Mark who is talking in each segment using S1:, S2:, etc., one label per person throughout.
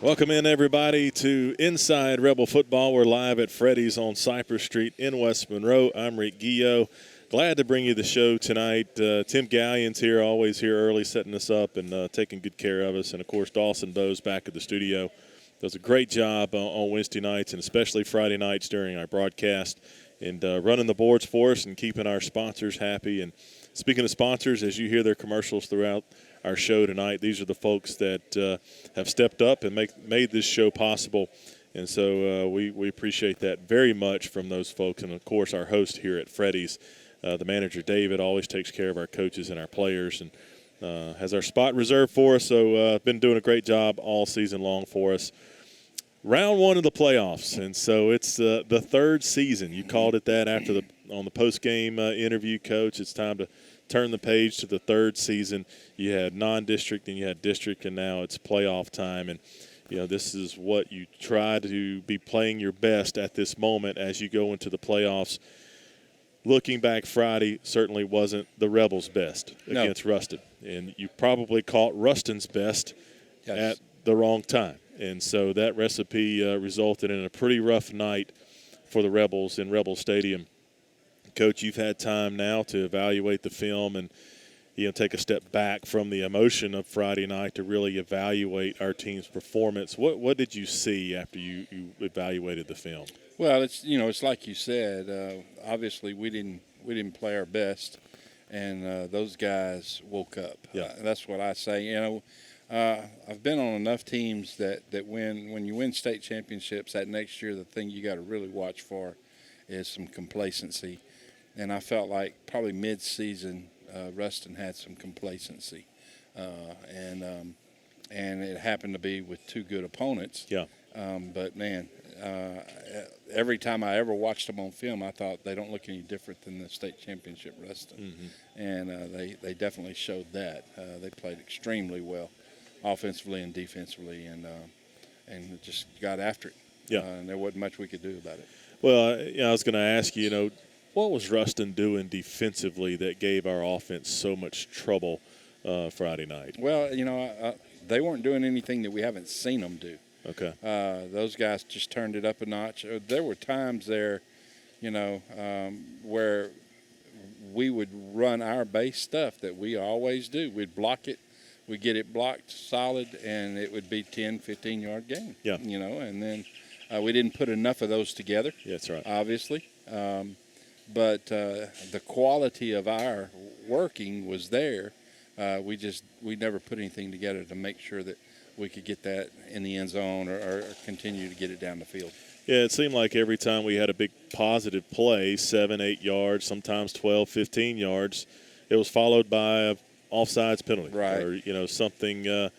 S1: Welcome in, everybody, to Inside Rebel Football. We're live at Freddy's on Cypress Street in West Monroe. I'm Rick Guillot. Glad to bring you the show tonight. Tim Gallian's here, always here early, setting us up and taking good care of us. And, of course, Dawson Bowe's back at the studio. Does a great job on Wednesday nights and especially Friday nights during our broadcast and running the boards for us and keeping our sponsors happy. And speaking of sponsors, as you hear their commercials throughout our show tonight, these are the folks that have stepped up and made this show possible. And so we appreciate that very much from those folks. And, of course, our host here at Freddy's, the manager, David, always takes care of our coaches and our players and has our spot reserved for us. So been doing a great job all season long for us. Round one of the playoffs, and so it's the third season. You called it that on the post-game interview, Coach. It's time to turn the page to the third season. You had non-district and you had district, and now it's playoff time. And, you know, this is what you try to be playing your best at this moment as you go into the playoffs. Looking back, Friday certainly wasn't the Rebels' best against Ruston. And you probably caught Ruston's best at the wrong time. And so that recipe resulted in a pretty rough night for the Rebels in Rebel Stadium. Coach, you've had time now to evaluate the film and, you know, take a step back from the emotion of Friday night to really evaluate our team's performance. What did you see after you evaluated the film?
S2: Well, it's like you said. Obviously, we didn't play our best, and those guys woke up.
S1: Yeah,
S2: that's what I say. You know, I've been on enough teams that when you win state championships, that next year the thing you got to really watch for is some complacency. And I felt like probably mid-season, Ruston had some complacency, and it happened to be with two good opponents.
S1: Yeah.
S2: But man, every time I ever watched them on film, I thought they don't look any different than the state championship Ruston, and they definitely showed that. They played extremely well, offensively and defensively, and just got after it.
S1: Yeah.
S2: And there wasn't much we could do about it.
S1: Well, I was going to ask you, what was Ruston doing defensively that gave our offense so much trouble Friday night?
S2: Well, they weren't doing anything that we haven't seen them do.
S1: Okay.
S2: Those guys just turned it up a notch. There were times there, where we would run our base stuff that we always do. We'd block it. We'd get it blocked solid, and it would be 10, 15-yard game.
S1: Yeah.
S2: And then we didn't put enough of those together.
S1: Yeah, that's right.
S2: Obviously. But the quality of our working was there. We never put anything together to make sure that we could get that in the end zone or continue to get it down the field.
S1: Yeah, it seemed like every time we had a big positive play, 7, 8 yards, sometimes 12, 15 yards, it was followed by a offsides penalty.
S2: Right.
S1: Or, something,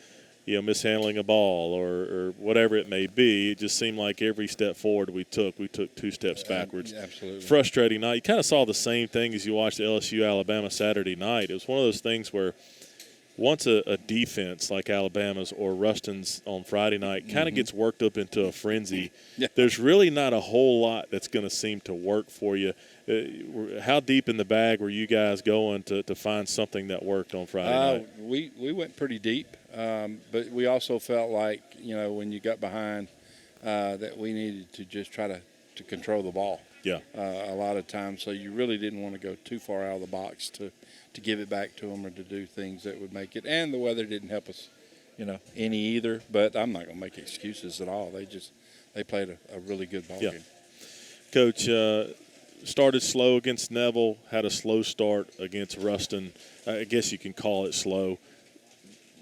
S1: mishandling a ball or whatever it may be. It just seemed like every step forward we took 2 steps backwards.
S2: Absolutely.
S1: Frustrating night. You kind of saw the same thing as you watched LSU-Alabama Saturday night. It was one of those things where once a defense like Alabama's or Ruston's on Friday night kind of gets worked up into a frenzy, there's really not a whole lot that's going to seem to work for you. How deep in the bag were you guys going to find something that worked on Friday night?
S2: We went pretty deep, but we also felt like, when you got behind, that we needed to just try to control the ball.
S1: Yeah.
S2: A lot of times, so you really didn't want to go too far out of the box to give it back to them or to do things that would make it. And the weather didn't help us, any either. But I'm not going to make excuses at all. They played a really good ball game.
S1: Coach, started slow against Neville, had a slow start against Ruston. I guess you can call it slow.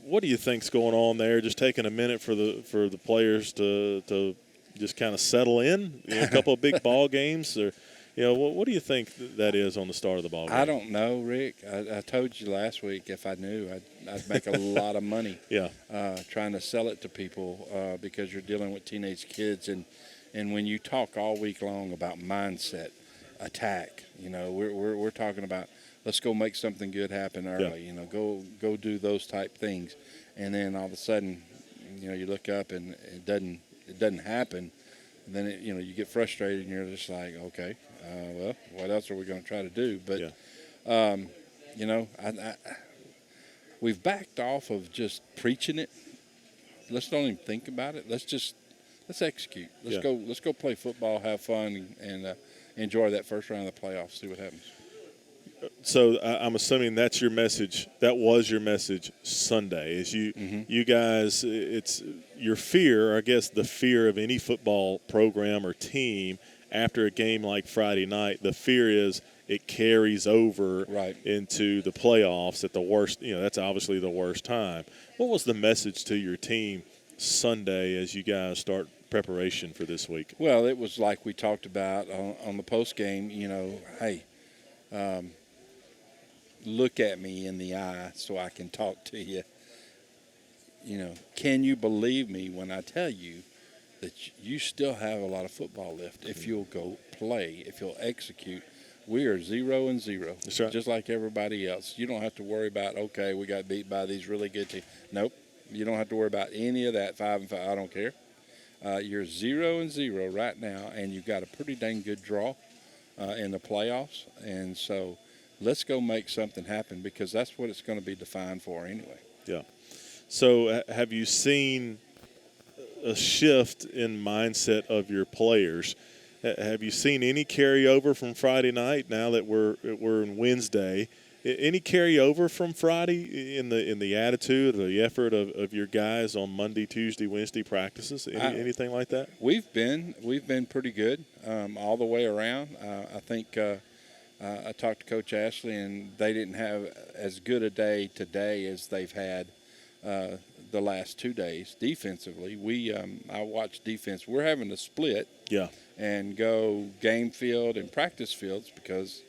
S1: What do you think's going on there? Just taking a minute for the players to just kind of settle in. A couple of big ball games, or what do you think that is on the start of the ball game?
S2: I don't know, Rick. I told you last week if I knew, I'd make a lot of money.
S1: Yeah.
S2: Trying to sell it to people because you're dealing with teenage kids, and when you talk all week long about mindset, attack, we're talking about let's go make something good happen early.
S1: Yeah.
S2: Go do those type things, and then all of a sudden, you look up and it doesn't happen. And then you get frustrated and you're just like, okay, well, what else are we going to try to do? But we've backed off of just preaching it let's don't even think about it. Let's execute. Let's go play football, have fun, and enjoy that first round of the playoffs. See what happens.
S1: So I'm assuming that's your message. That was your message Sunday. Is you guys? It's your fear. I guess the fear of any football program or team after a game like Friday night. The fear is it carries over into the playoffs at the worst. That's obviously the worst time. What was the message to your team Sunday as you guys start preparation for this week?
S2: Well, it was like we talked about on the post game. Hey. Look at me in the eye so I can talk to you. Can you believe me when I tell you that you still have a lot of football left if you'll go play, if you'll execute? We are 0-0.
S1: That's right.
S2: Just like everybody else. You don't have to worry about, okay, we got beat by these really good teams. Nope. You don't have to worry about any of that 5-5. I don't care. You're 0-0 right now, and you've got a pretty dang good draw in the playoffs. And so let's go make something happen because that's what it's going to be defined for anyway.
S1: Yeah. So have you seen a shift in mindset of your players? Have you seen any carryover from Friday night now that we're in Wednesday? Any carryover from Friday in the attitude or the effort of your guys on Monday, Tuesday, Wednesday practices? Anything like that?
S2: We've been pretty good all the way around. I think I talked to Coach Ashley, and they didn't have as good a day today as they've had the last 2 days defensively. I watched defense. We're having to split and go game field and practice fields because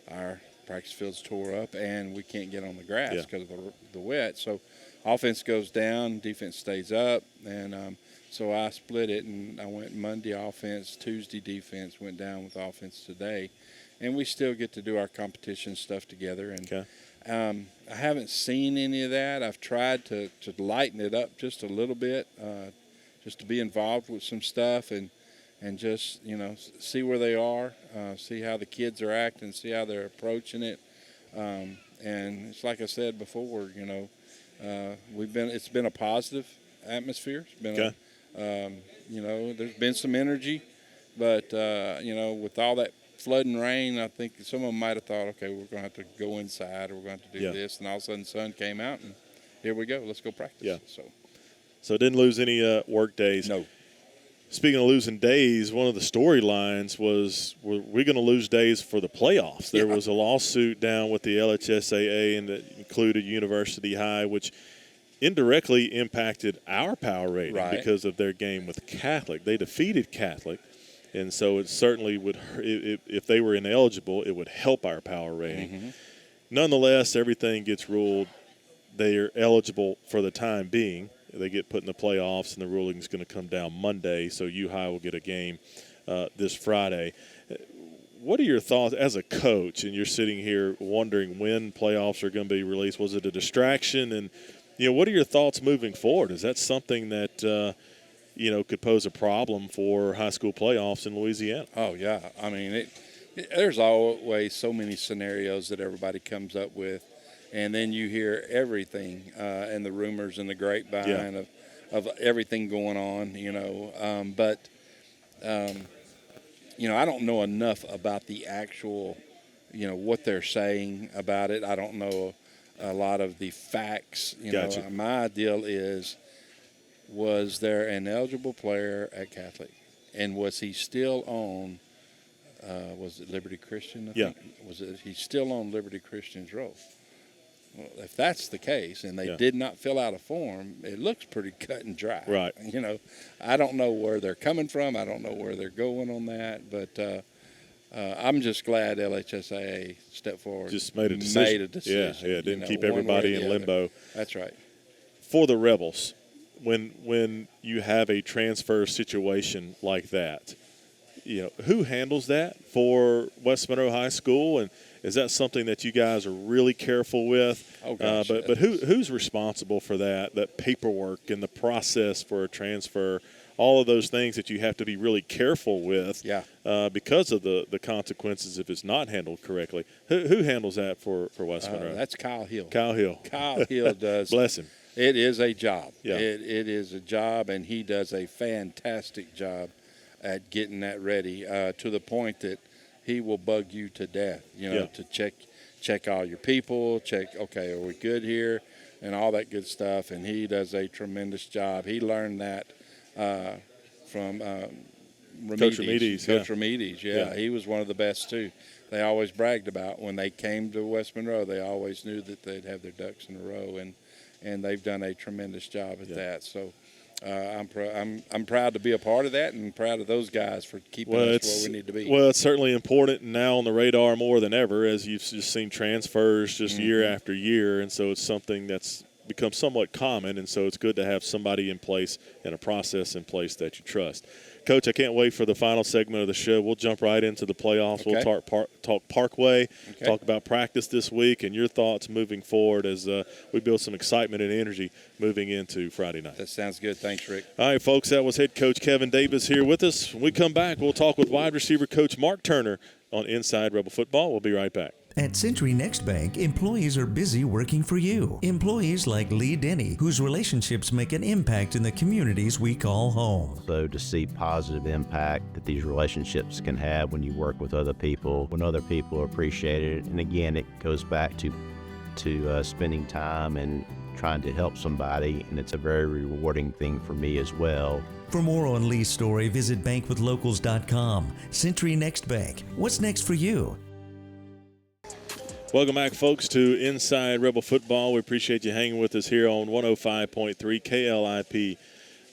S2: our practice fields tore up and we can't get on the grass because of the wet. So offense goes down, defense stays up, and so I split it, and I went Monday offense, Tuesday defense, went down with offense today. And we still get to do our competition stuff together. And I haven't seen any of that. I've tried to lighten it up just a little bit, just to be involved with some stuff and just, see where they are, see how the kids are acting, see how they're approaching it. And it's like I said before, it's been a positive atmosphere. It's been there's been some energy, but, with all that flood and rain, I think some of them might have thought, okay, we're going to have to go inside or we're going to have to do this. And all of a sudden the sun came out and here we go. Let's go practice.
S1: Yeah. So didn't lose any work days.
S2: No.
S1: Speaking of losing days, one of the storylines was, were we going to lose days for the playoffs? There was a lawsuit down with the LHSAA, and that included University High, which indirectly impacted our power rating because of their game with Catholic. They defeated Catholic. And so it certainly would, if they were ineligible, it would help our power rating. Mm-hmm. Nonetheless, everything gets ruled. They are eligible for the time being. They get put in the playoffs, and the ruling is going to come down Monday. So U-High will get a game this Friday. What are your thoughts as a coach? And you're sitting here wondering when playoffs are going to be released. Was it a distraction? And what are your thoughts moving forward? Is that something that could pose a problem for high school playoffs in Louisiana?
S2: Oh, yeah. I mean, there's always so many scenarios that everybody comes up with, and then you hear everything and the rumors and the grapevine of everything going on, But, I don't know enough about the actual, what they're saying about it. I don't know a lot of the facts.
S1: Gotcha.
S2: My deal is, was there an eligible player at Catholic, and was he still on? Was it Liberty Christian? I think? Was it? He's still on Liberty Christian's roll. Well, if that's the case, and they did not fill out a form, it looks pretty cut and dry.
S1: Right.
S2: I don't know where they're coming from. I don't know where they're going on that, but I'm just glad LHSAA stepped forward.
S1: Just made a decision. Yeah. Didn't keep everybody in limbo.
S2: That's right.
S1: For the Rebels, when you have a transfer situation like that, who handles that for West Monroe High School, and is that something that you guys are really careful with?
S2: Oh, gosh,
S1: but who's responsible for that paperwork and the process for a transfer, all of those things that you have to be really careful with because of the consequences if it's not handled correctly? Who handles that for West Monroe?
S2: That's Kyle Hill.
S1: Kyle Hill.
S2: Kyle Hill does.
S1: Bless him.
S2: It is a job.
S1: Yeah.
S2: It is a job, and he does a fantastic job at getting that ready to the point that he will bug you to death, to check all your people, okay, are we good here, and all that good stuff. And he does a tremendous job. He learned that from
S1: Coach Ramirez.
S2: Coach Ramirez, yeah. He was one of the best, too. They always bragged about when they came to West Monroe, they always knew that they'd have their ducks in a row, and they've done a tremendous job at that. So I'm proud to be a part of that, and proud of those guys for keeping us where we need to be.
S1: Well, it's certainly important now on the radar more than ever, as you've just seen transfers just year after year, and so it's something that's become somewhat common, and so it's good to have somebody in place and a process in place that you trust. Coach, I can't wait for the final segment of the show. We'll jump right into the playoffs.
S2: Okay.
S1: We'll talk Parkway,
S2: Okay.
S1: talk about practice this week, and your thoughts moving forward as we build some excitement and energy moving into Friday night.
S2: That sounds good. Thanks, Rick.
S1: All right, folks, that was head coach Kevin Davis here with us. When we come back, we'll talk with wide receiver coach Marq Turner on Inside Rebel Football. We'll be right back.
S3: At Century Next Bank, employees are busy working for you. Employees like Lee Denny, whose relationships make an impact in the communities we call home.
S4: So to see positive impact that these relationships can have when you work with other people, when other people appreciate it. And again, it goes back to spending time and trying to help somebody, and it's a very rewarding thing for me as well.
S3: For more on Lee's story, visit bankwithlocals.com. Century Next Bank. What's next for you?
S1: Welcome back, folks, to Inside Rebel Football. We appreciate you hanging with us here on 105.3 KLIP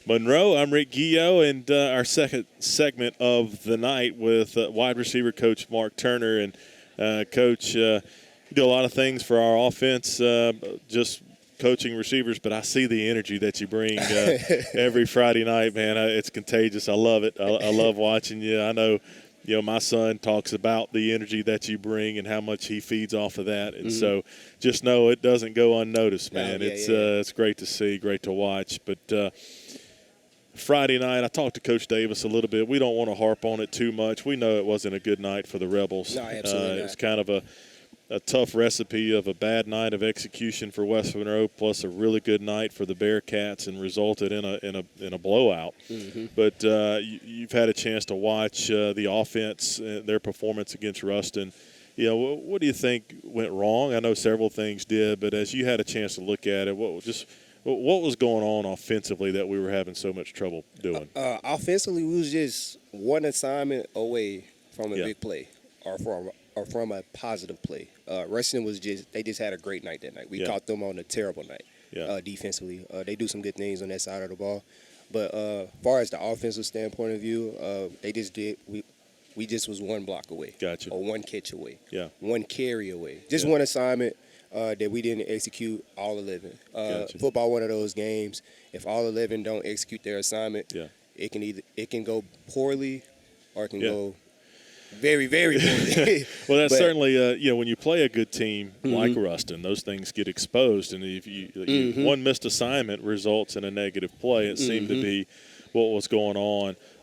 S1: Monroe. I'm Rick Guillot, and our second segment of the night with wide receiver coach Marq Turner. And, Coach, you do a lot of things for our offense, just coaching receivers, but I see the energy that you bring every Friday night, man. It's contagious. I love it. I love watching you. I know – my son talks about the energy that you bring and how much he feeds off of that. And so just know it doesn't go unnoticed, man. It's great to see, great to watch. But Friday night, I talked to Coach Davis a little bit. We don't want to harp on it too much. We know it wasn't a good night for the Rebels.
S5: No, absolutely not.
S1: It's kind of a tough recipe of a bad night of execution for West Monroe, plus a really good night for the Bearcats, and resulted in a blowout. But you've had a chance to watch the offense, their performance against Ruston. What do you think went wrong? I know several things did, but as you had a chance to look at it, what was going on offensively that we were having so much trouble doing?
S5: Offensively, we was just one assignment away from a big play or from a positive play. Ruston they just had a great night that night. We caught them on a terrible night defensively. They do some good things on that side of the ball. But as far as the offensive standpoint of view, we just was one block away.
S1: Gotcha.
S5: Or one catch away.
S1: Yeah.
S5: One carry away. Just one assignment that we didn't execute all 11.
S1: Gotcha.
S5: Football, one of those games, if all 11 don't execute their assignment, it can go poorly or it can go very, very poorly.
S1: Well, that's certainly, when you play a good team like Ruston, those things get exposed. And if you one missed assignment results in a negative play, it seemed to be what was going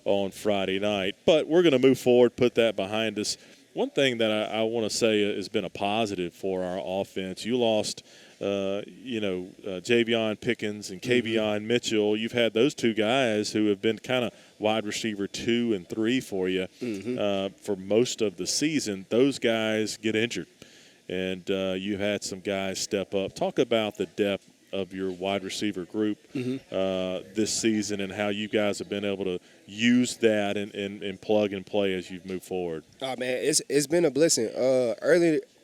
S1: on Friday night. But we're going to move forward, put that behind us. One thing that I want to say has been a positive for our offense, you lost Javion Pickens and Kavion Mitchell. You've had those two guys who have been kind of wide receiver 2 and 3 for you for most of the season. Those guys get injured, and you had some guys step up. Talk about the depth of your wide receiver group this season and how you guys have been able to use that and plug and play as you've moved forward.
S5: Oh, man, it's been a blessing.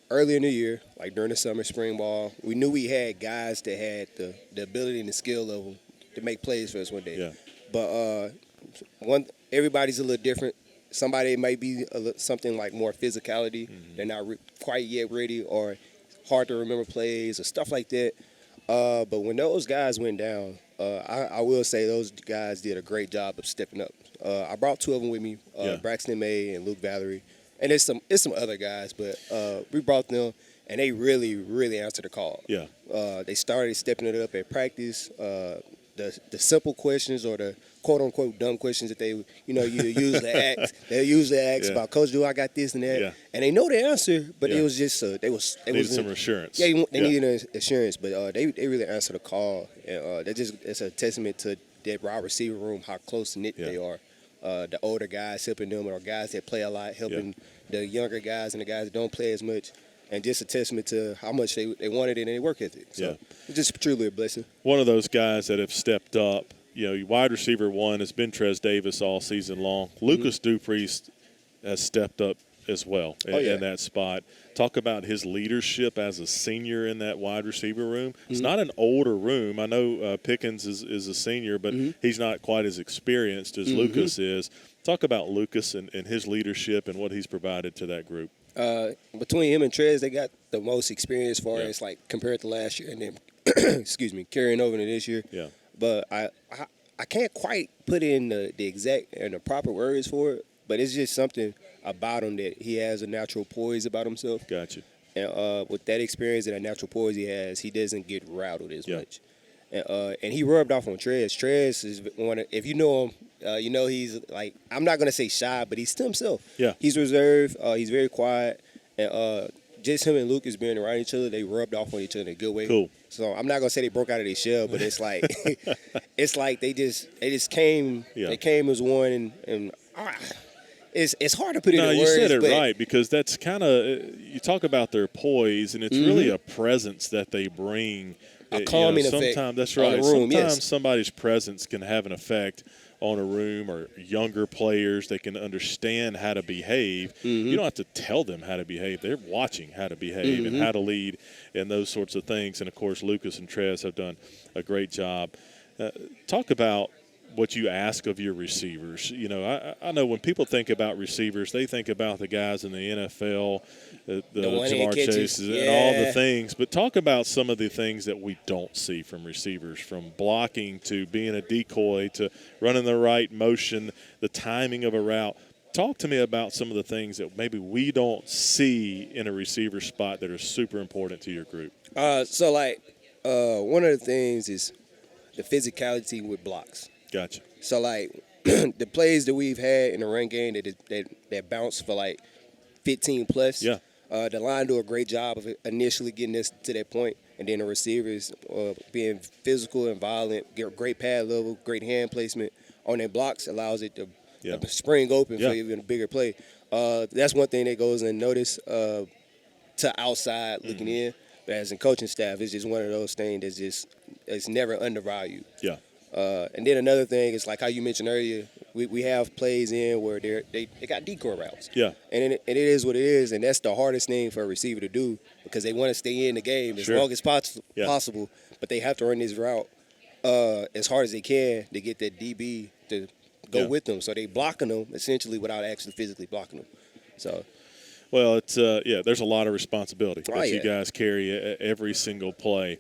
S5: Early in the year, like during the summer, spring ball, we knew we had guys that had the ability and the skill level to make plays for us one day.
S1: Yeah.
S5: But everybody's a little different. Somebody might be something like more physicality. They're not quite yet ready, or hard to remember plays or stuff like that. But when those guys went down, I will say those guys did a great job of stepping up. I brought 2 of them with me, Braxton May and Luke Vallery. And it's some other guys, but we brought them, and they really, really answered the call. Yeah. They started stepping it up at practice. The simple questions or the quote unquote dumb questions that they usually ask. They usually ask about, Coach, do I got this and that, and they know the answer, but it was just they needed
S1: some assurance.
S5: Yeah, they needed assurance, but they really answered the call, and it's a testament to that wide receiver room, how close knit they are. The older guys helping them, or guys that play a lot helping the younger guys and the guys that don't play as much. And just a testament to how much they wanted it and their work ethic. So it's just truly a blessing.
S1: One of those guys that have stepped up, wide receiver one has been Trez Davis all season long. Lucas Dupreece has stepped up as well in that spot. Talk about his leadership as a senior in that wide receiver room. It's not an older room. I know Pickens is a senior, but he's not quite as experienced as Lucas is. Talk about Lucas and his leadership and what he's provided to that group.
S5: Between him and Trez, they got the most experience as far as like compared to last year, and then carrying over to this year. Yeah. But I can't quite put in the exact and the proper words for it, but it's just something about him that he has a natural poise about himself.
S1: Gotcha.
S5: And with that experience and that natural poise he has, he doesn't get rattled as much. And he rubbed off on Trez. Trez is one. If you know him, he's like, I'm not gonna say shy, but he's still himself. Yeah. He's reserved. He's very quiet. And just him and Lucas being around each other, they rubbed off on each other in a good way. Cool. So I'm not gonna say they broke out of their shell, but it's like it's like they just came. Yeah. They came as one, and it's hard to put it in words.
S1: No, you said it right, because that's kind of, you talk about their poise, and it's really a presence that they bring.
S5: A calming effect.
S1: That's right.
S5: On the room,
S1: sometimes somebody's presence can have an effect on a room, or younger players. They can understand how to behave. You don't have to tell them how to behave. They're watching how to behave and how to lead and those sorts of things. And, of course, Lucas and Trez have done a great job. Talk about what you ask of your receivers. I know when people think about receivers, they think about the guys in the NFL, the Jamar Chases, and all the things. But talk about some of the things that we don't see from receivers, from blocking to being a decoy to running the right motion, the timing of a route. Talk to me about some of the things that maybe we don't see in a receiver spot that are super important to your group.
S5: One of the things is the physicality with blocks.
S1: Gotcha.
S5: So, the plays that we've had in the run game that bounce for, 15 plus, the line do a great job of initially getting us to that point, and then the receivers being physical and violent, get great pad level, great hand placement on their blocks allows it to spring open for even a bigger play. That's one thing that goes unnoticed to outside looking in, but as a coaching staff, it's just one of those things it's never undervalued. Yeah. And then another thing is, like how you mentioned earlier, we have plays in where they got decoy routes. Yeah. And it is what it is, and that's the hardest thing for a receiver to do, because they want to stay in the game as long as possible, but they have to run this route as hard as they can to get that DB to go with them. So they blocking them essentially without actually physically blocking them. So.
S1: Well, it's there's a lot of responsibility that you guys carry every single play.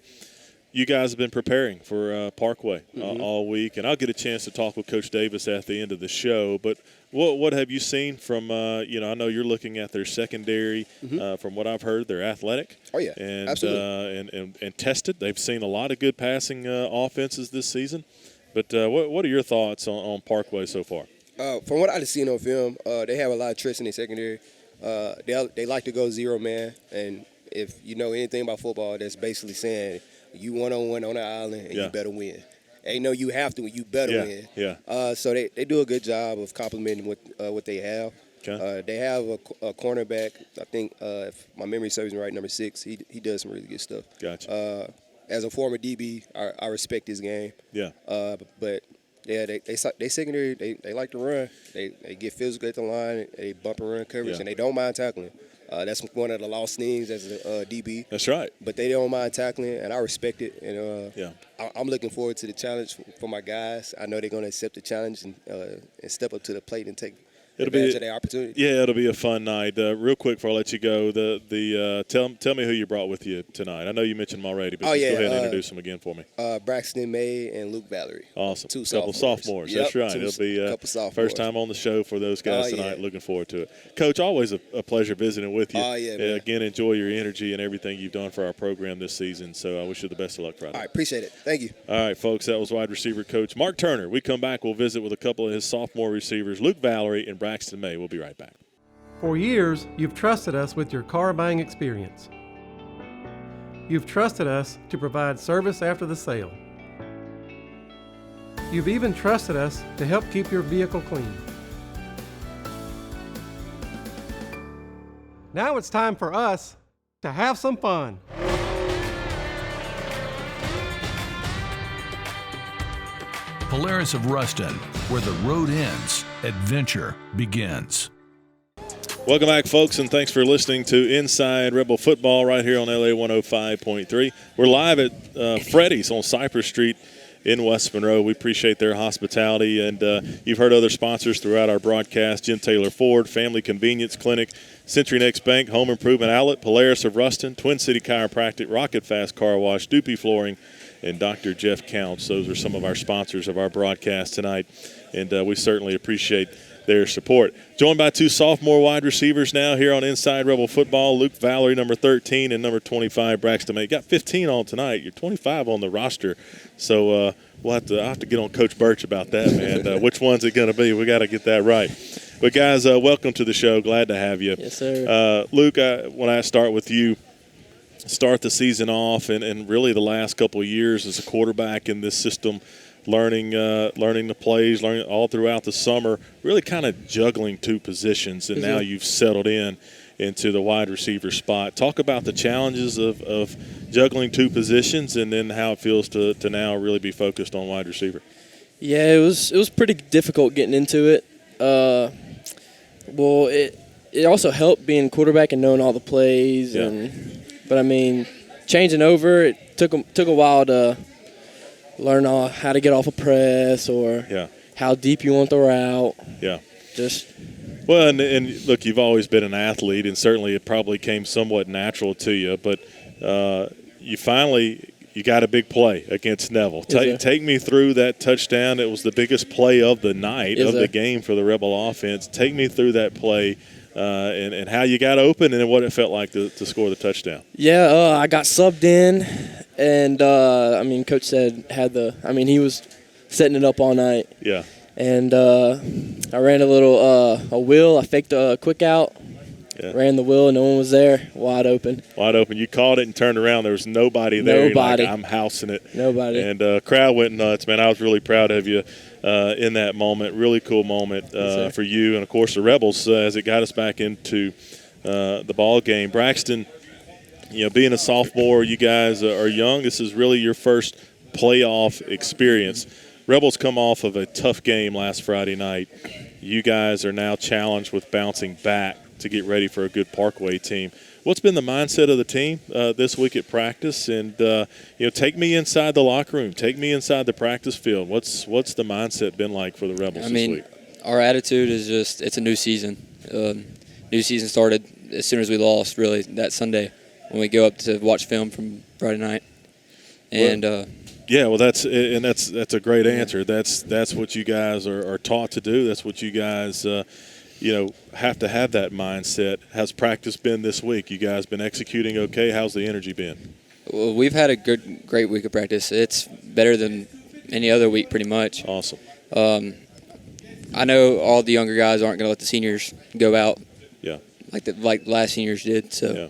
S1: You guys have been preparing for Parkway all week, and I'll get a chance to talk with Coach Davis at the end of the show. But what have you seen from, I know you're looking at their secondary. From what I've heard, they're athletic.
S5: Oh, yeah,
S1: and,
S5: absolutely.
S1: And tested. They've seen a lot of good passing offenses this season. But what are your thoughts on Parkway so far?
S5: From what I've seen on film, they have a lot of trust in their secondary. They like to go zero man, and if you know anything about football, that's basically saying – you one-on-one on the island, and you better win. Ain't no you have to, you better win. Yeah. So they do a good job of complementing what they have. Okay. They have a cornerback, I think, if my memory serves me right, number 6. He does some really good stuff. Gotcha. As a former DB, I respect his game. Yeah. But yeah, they secondary, they like to run. They get physical at the line. They bump and run coverage, and they don't mind tackling. That's one of the lost things as a DB.
S1: That's right.
S5: But they don't mind tackling, and I respect it. And I'm looking forward to the challenge for my guys. I know they're going to accept the challenge and step up to the plate and take advantage of their opportunity.
S1: Yeah, it'll be a fun night. Real quick before I let you go, tell me who you brought with you tonight. I know you mentioned them already, but just go ahead and introduce them again for me.
S5: Braxton May and Luke Vallery.
S1: Awesome.
S5: Two
S1: couple sophomores.
S5: Yep,
S1: That's right. It'll be first time on the show for those guys tonight. Looking forward to it. Coach, always a pleasure visiting with you. Again, enjoy your energy and everything you've done for our program this season. So I wish you the best of luck Friday.
S5: All right, appreciate it. Thank you.
S1: All right, folks, that was wide receiver coach Marq Turner. We come back, we'll visit with a couple of his sophomore receivers, Luke Vallery and Braxton May. We'll be right back.
S6: For years, you've trusted us with your car buying experience. You've trusted us to provide service after the sale. You've even trusted us to help keep your vehicle clean. Now it's time for us to have some fun.
S7: Polaris of Ruston, where the road ends, adventure begins.
S1: Welcome back, folks, and thanks for listening to Inside Rebel Football right here on LA 105.3. We're live at Freddy's on Cypress Street in West Monroe. We appreciate their hospitality, and you've heard other sponsors throughout our broadcast: Jen Taylor Ford, Family Convenience Clinic, Century Next Bank, Home Improvement Outlet, Polaris of Ruston, Twin City Chiropractic, Rocket Fast Car Wash, Doopy Flooring, and Dr. Jeff Counts. Those are some of our sponsors of our broadcast tonight, and we certainly appreciate their support. Joined by two sophomore wide receivers now here on Inside Rebel Football, Luke Vallery, number 13, and number 25, Braxton May. Got 15 on tonight. You're 25 on the roster, so I'll have to get on Coach Birch about that, man. Which one's it going to be? We got to get that right. But, guys, welcome to the show. Glad to have you.
S8: Yes, sir.
S1: Luke, when I start with you, start the season off and really the last couple of years as a quarterback in this system, learning the plays, learning all throughout the summer, really kind of juggling two positions, and now you've settled into the wide receiver spot. Talk about the challenges of juggling two positions and then how it feels to now really be focused on wide receiver.
S8: Yeah, it was pretty difficult getting into it. Well, it also helped being quarterback and knowing all the plays, but I mean, changing over, it took a while to learn how to get off a press or how deep you want the route.
S1: Yeah.
S8: Well,
S1: and look, you've always been an athlete, and certainly it probably came somewhat natural to you, but you got a big play against Neville. Take me through that touchdown. It was the biggest play of the night, the game for the Rebel offense. Take me through that play and how you got open and what it felt like to score the touchdown.
S8: Yeah, I got subbed in, and Coach said he was setting it up all night.
S1: Yeah.
S8: And I ran a wheel. I faked a quick out. Yeah. Ran the wheel, and no one was there. Wide open. You caught it and turned around. There was nobody there. Nobody.
S1: I'm housing it.
S8: Nobody.
S1: And crowd went nuts, man. I was really proud of you in that moment. Really cool moment for you. And, of course, the Rebels as it got us back into the ball game. Braxton, being a sophomore, you guys are young. This is really your first playoff experience. Rebels come off of a tough game last Friday night. You guys are now challenged with bouncing back to get ready for a good Parkway team. What's been the mindset of the team this week at practice? And take me inside the locker room, take me inside the practice field. What's the mindset been like for the Rebels this week?
S9: Our attitude is just it's a new season. New season started as soon as we lost, really, that Sunday when we go up to watch film from Friday night. And
S1: that's a great answer. That's what you guys are taught to do. That's what you guys have to have that mindset. How's practice been this week? You guys been executing okay? How's the energy been?
S9: Well, we've had a great week of practice. It's better than any other week pretty much.
S1: Awesome.
S9: I know all the younger guys aren't going to let the seniors go out like the last seniors did. So.
S1: Yeah.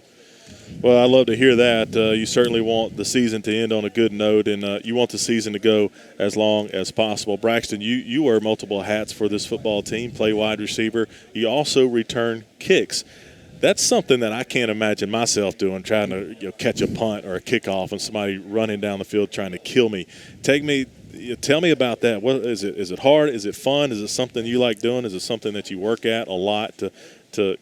S1: Well, I love to hear that. You certainly want the season to end on a good note, and you want the season to go as long as possible. Braxton, you wear multiple hats for this football team, play wide receiver. You also return kicks. That's something that I can't imagine myself doing, trying to catch a punt or a kickoff and somebody running down the field trying to kill me. Tell me about that. What is it? Is it hard? Is it fun? Is it something you like doing? Is it something that you work at a lot to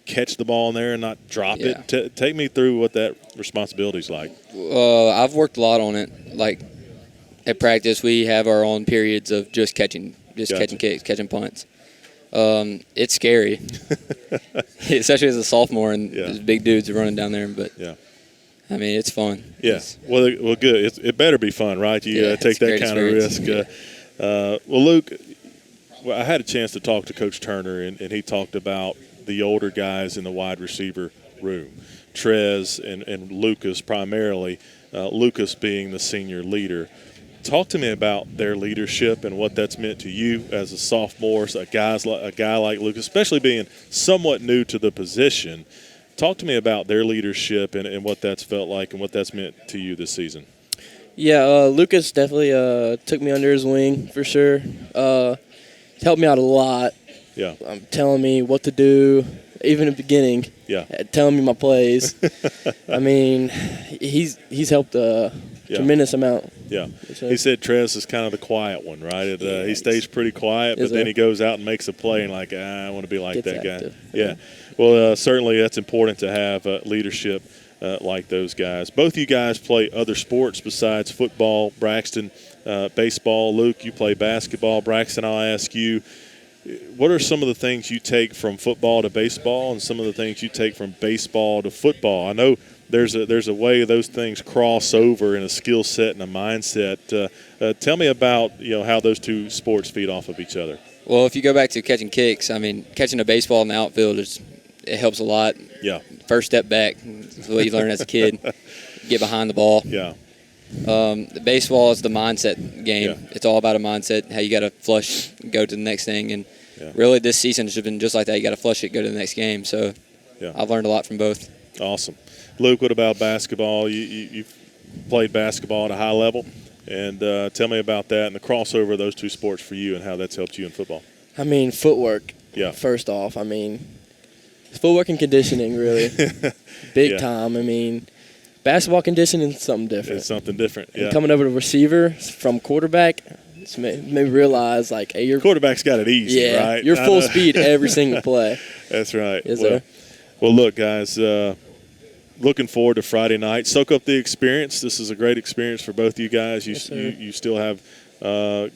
S1: catch the ball in there and not drop it? Take me through what that responsibility is like.
S9: I've worked a lot on it. Like at practice, we have our own periods of just catching kicks, catching punts. It's scary, especially as a sophomore and
S1: Yeah.
S9: there's big dudes are running down there. But
S1: Yeah.
S9: I mean, it's fun.
S1: Yes. Well, good. It better be fun, right? You
S9: Yeah,
S1: take
S9: it's a
S1: that
S9: great
S1: kind of risk.
S9: experience.
S1: Well, Luke, I had a chance to talk to Coach Turner, and he talked about the older guys in the wide receiver room, Trez and Lucas primarily, Lucas being the senior leader. Talk to me about their leadership and what that's meant to you as a sophomore, a guy like Lucas, especially being somewhat new to the position. Talk to me about their leadership and what that's felt like and what that's meant to you this season.
S8: Yeah, Lucas definitely took me under his wing for sure. Helped me out a lot.
S1: Yeah.
S8: Telling me what to do, even in the beginning.
S1: Yeah.
S8: Telling me my plays. I mean, he's helped a tremendous amount.
S1: Yeah.
S8: So,
S1: He said Trez is kind of the quiet one, right? He stays pretty quiet, but
S8: Is
S1: then
S8: there?
S1: he goes out and makes a play and like, I want to be like
S8: Gets
S1: that
S8: active.
S1: guy. Yeah. Well, certainly that's important to have leadership like those guys. Both you guys play other sports besides football. Braxton, baseball. Luke, you play basketball. Braxton, I'll ask you, what are some of the things you take from football to baseball and some of the things you take from baseball to football? I know there's a way those things cross over in a skill set and a mindset. Tell me about how those two sports feed off of each other.
S9: Well, if you go back to catching kicks, I mean, catching a baseball in the outfield it helps a lot.
S1: Yeah.
S9: First step back, is what you learn as a kid. Get behind the ball.
S1: Yeah.
S9: The baseball is the mindset game.
S1: Yeah.
S9: It's all about a mindset, how you got to flush, go to the next thing. And
S1: Yeah.
S9: really this season has been just like that. You got to flush it, go to the next game. So
S1: Yeah.
S9: I've learned a lot from both.
S1: Awesome. Luke, what about basketball? You've played basketball at a high level, and tell me about that and the crossover of those two sports for you and how that's helped you in football.
S8: I mean, footwork.
S1: Yeah.
S8: First off, I mean, footwork and conditioning really big
S1: Yeah.
S8: time. I mean, basketball conditioning is something different.
S1: It's something different.
S8: And
S1: Yeah.
S8: coming over to receiver from quarterback, it's made me realize like, hey,
S1: Quarterback's got it easy, right?
S8: you're
S1: I
S8: full
S1: know.
S8: speed every single play.
S1: That's right.
S8: Yes,
S1: well,
S8: sir.
S1: Well, look, guys, looking forward to Friday night. Soak up the experience. This is a great experience for both you guys. You still have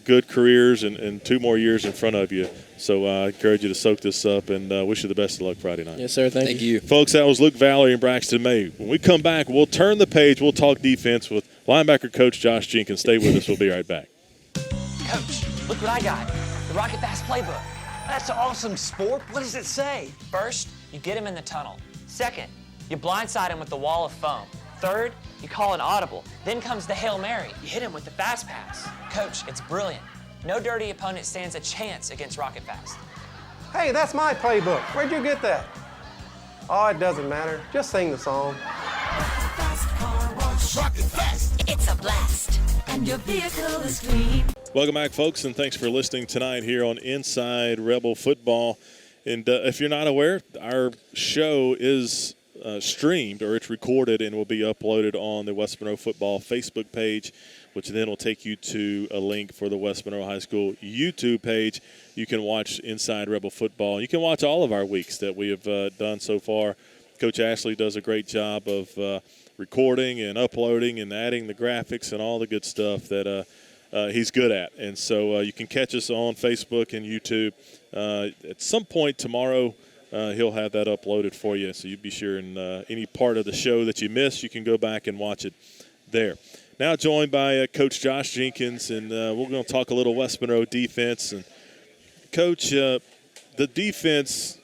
S1: good careers and 2 more years in front of you. So I encourage you to soak this up and wish you the best of luck Friday night.
S8: Yes, sir. Thank you.
S1: Folks, that was Luke, Vallery, and Braxton May. When we come back, we'll turn the page. We'll talk defense with linebacker coach Josh Jenkins. Stay with us. We'll be right back.
S10: Coach, look what I got. The Rocket Fast Playbook. That's awesome, Sport. What does it say? First, you get him in the tunnel. Second, you blindside him with the wall of foam. Third, you call an audible. Then comes the Hail Mary. You hit him with the fast pass. Coach, it's brilliant. No dirty opponent stands a chance against Rocket Fast.
S6: Hey, that's my playbook. Where'd you get that? Oh, it doesn't matter. Just sing the song.
S11: It's a blast, and your vehicle is clean.
S1: Welcome back, folks, and thanks for listening tonight here on Inside Rebel Football. And if you're not aware, our show is streamed, or it's recorded and will be uploaded on the West Monroe Football Facebook page, which then will take you to a link for the West Monroe High School YouTube page. You can watch Inside Rebel Football. You can watch all of our weeks that we have done so far. Coach Ashley does a great job of recording and uploading and adding the graphics and all the good stuff that he's good at. And so you can catch us on Facebook and YouTube. At some point tomorrow, he'll have that uploaded for you. So you be sure in any part of the show that you missed, you can go back and watch it there. Now joined by Coach Josh Jenkins, and we're going to talk a little West Monroe defense. And Coach, the defense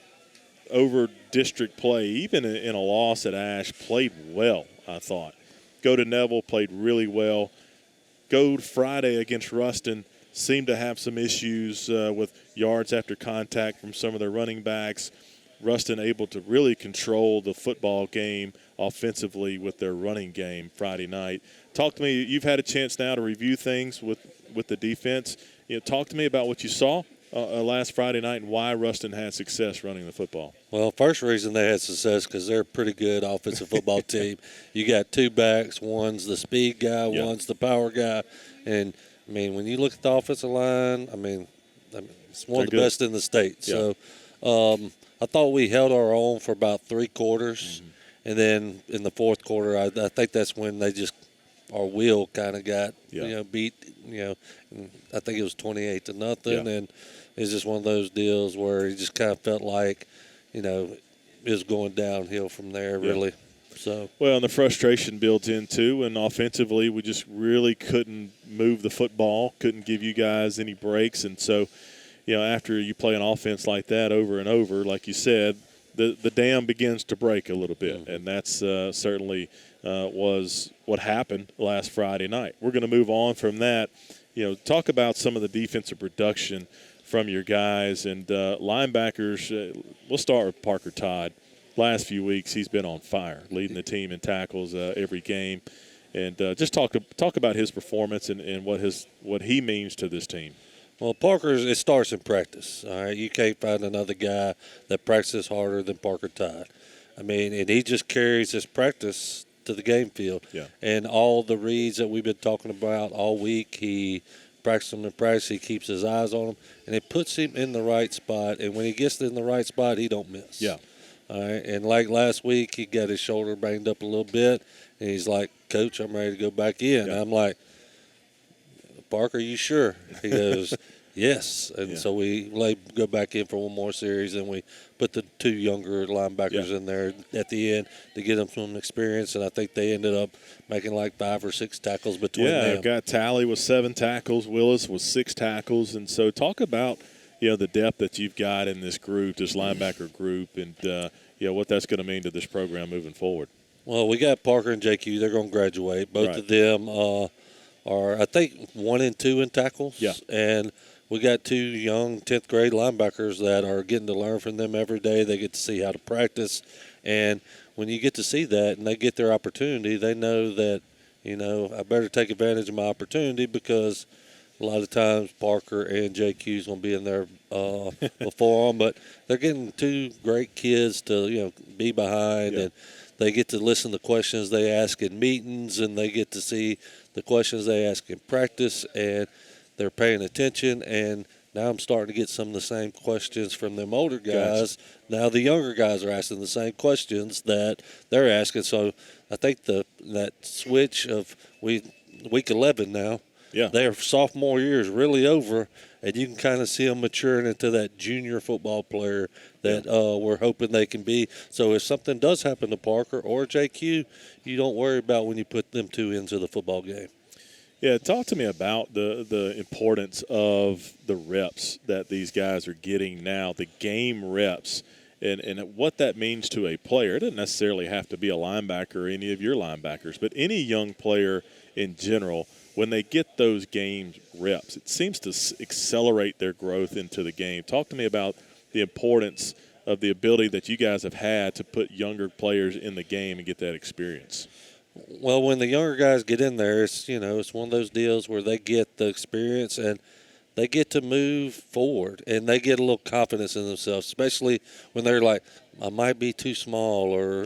S1: over district play, even in a loss at Ash, played well, I thought. Go to Neville, played really well. Go Friday against Ruston, seemed to have some issues with yards after contact from some of their running backs. Ruston able to really control the football game offensively with their running game Friday night. Talk to me. You've had a chance now to review things with the defense. Talk to me about what you saw last Friday night and why Ruston had success running the football.
S12: Well, first reason they had success because they're a pretty good offensive football team. You got 2 backs. One's the speed guy, one's the power guy. And, I mean, when you look at the offensive line, I mean it's one of the best in the state.
S1: Yeah.
S12: So I thought we held our own for about 3 quarters. Mm-hmm. And then in the fourth quarter, I think that's when they our will kind of got
S1: Yeah.
S12: beat. And I think it was 28-0,
S1: Yeah.
S12: and it's just one of those deals where he just kind of felt like it was going downhill from there, really. So
S1: Well, and the frustration builds in too, and offensively we just really couldn't move the football, couldn't give you guys any breaks, and so after you play an offense like that over and over, like you said, the dam begins to break a little bit, and that's certainly was what happened last Friday night. We're going to move on from that. Talk about some of the defensive production from your guys and linebackers. We'll start with Parker Todd. Last few weeks, he's been on fire, leading the team in tackles every game, and just talk about his performance and what he means to this team.
S12: Well, it starts in practice. All right, you can't find another guy that practices harder than Parker Todd. I mean, and he just carries his practice to the game field.
S1: Yeah.
S12: And all the reads that we've been talking about all week, he practices them in practice. He keeps his eyes on them, and it puts him in the right spot. And when he gets in the right spot, he don't miss.
S1: Yeah.
S12: All right, and like last week, he got his shoulder banged up a little bit, and he's like, "Coach, I'm ready to go back in."
S1: Yeah.
S12: I'm like, "Parker, you sure?" He goes, "Yes." And so we go back in for one more series, and we put the two younger linebackers in there at the end to get them some experience, and I think they ended up making like 5 or 6 tackles between them.
S1: Yeah, got Talley with 7 tackles, Willis with 6 tackles, and so talk about the depth that you've got in this group, this linebacker group, and what that's going to mean to this program moving forward.
S12: Well, we got Parker and JQ. They're going to graduate. Both of them are, I think, 1 and 2 in tackles.
S1: Yeah.
S12: And we got 2 young 10th grade linebackers that are getting to learn from them every day. They get to see how to practice. And when you get to see that and they get their opportunity, they know that, I better take advantage of my opportunity because – a lot of times Parker and JQ is going to be in there before them, but they're getting 2 great kids to be behind, and they get to listen to questions they ask in meetings, and they get to see the questions they ask in practice, and they're paying attention. And now I'm starting to get some of the same questions from them older guys.
S1: Gotcha.
S12: Now the younger guys are asking the same questions that they're asking. So I think that switch of week 11 now.
S1: Yeah.
S12: Their sophomore year is really over, and you can kind of see them maturing into that junior football player that we're hoping they can be. So if something does happen to Parker or JQ, you don't worry about when you put them 2 into the football game.
S1: Yeah, talk to me about the importance of the reps that these guys are getting now, the game reps, and what that means to a player. It doesn't necessarily have to be a linebacker or any of your linebackers, but any young player in general, when they get those game reps, it seems to accelerate their growth into the game. Talk to me about the importance of the ability that you guys have had to put younger players in the game and get that experience.
S12: Well, when the younger guys get in there, it's one of those deals where they get the experience and they get to move forward and they get a little confidence in themselves, especially when they're like, I might be too small or,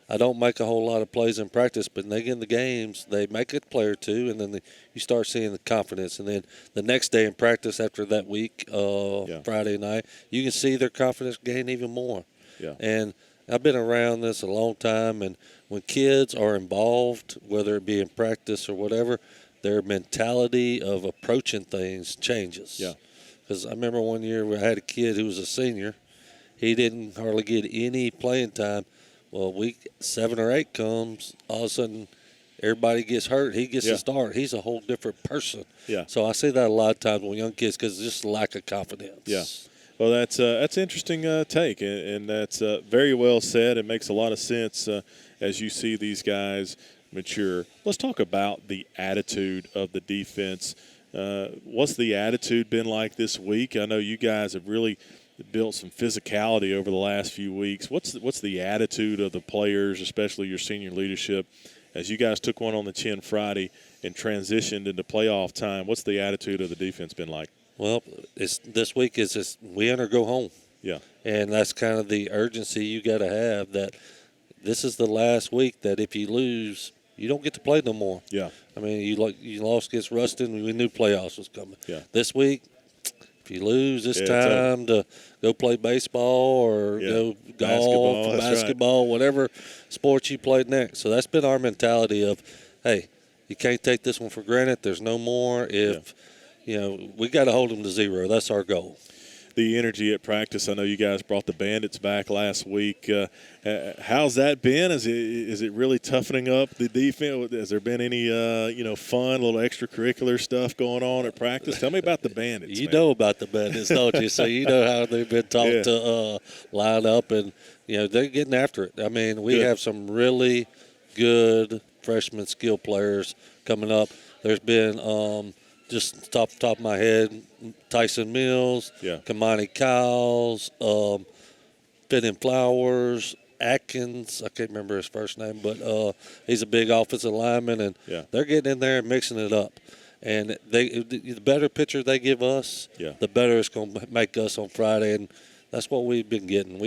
S12: I don't make a whole lot of plays in practice, but when they get in the games, they make a play or 2, and then you start seeing the confidence. And then the next day in practice after that week, Friday night, you can see their confidence gain even more.
S1: Yeah.
S12: And I've been around this a long time, and when kids are involved, whether it be in practice or whatever, their mentality of approaching things changes.
S1: Yeah.
S12: Because I remember one year I had a kid who was a senior. He didn't hardly get any playing time. Well, week 7 or 8 comes, all of a sudden everybody gets hurt. He gets to start. He's a whole different person.
S1: Yeah.
S12: So I see that a lot of times with young kids because it's just lack of confidence.
S1: Yeah. Well, that's interesting take, and that's very well said. It makes a lot of sense as you see these guys mature. Let's talk about the attitude of the defense. What's the attitude been like this week? I know you guys have really built some physicality over the last few weeks. What's the attitude of the players, especially your senior leadership, as you guys took one on the chin Friday and transitioned into playoff time? What's the attitude of the defense been like?
S12: Well, this week is just win or go home.
S1: Yeah.
S12: And that's kind of the urgency you got to have, that this is the last week that if you lose, you don't get to play no more.
S1: Yeah.
S12: I mean, you lost against Ruston. We knew playoffs was coming.
S1: Yeah.
S12: This week, if you lose, it's time to go play baseball or go golf, basketball, whatever sport you played next. So that's been our mentality of, hey, you can't take this one for granted. There's no more. If we got to hold them to 0. That's our goal.
S1: The energy at practice. I know you guys brought the Bandits back last week. How's that been? Is it really toughening up the defense? Has there been any fun little extracurricular stuff going on at practice? Tell me about the Bandits.
S12: You know about the Bandits, don't you? So you know how they've been taught to line up, and they're getting after it. I mean, we have some really good freshman skill players coming up. There's been just top of my head, Tyson Mills, Kamani Cowles, Finn Flowers, Atkins. I can't remember his first name, but he's a big offensive lineman, and they're getting in there and mixing it up. And the better pitcher they give us, the better it's going to make us on Friday, and that's what we've been getting.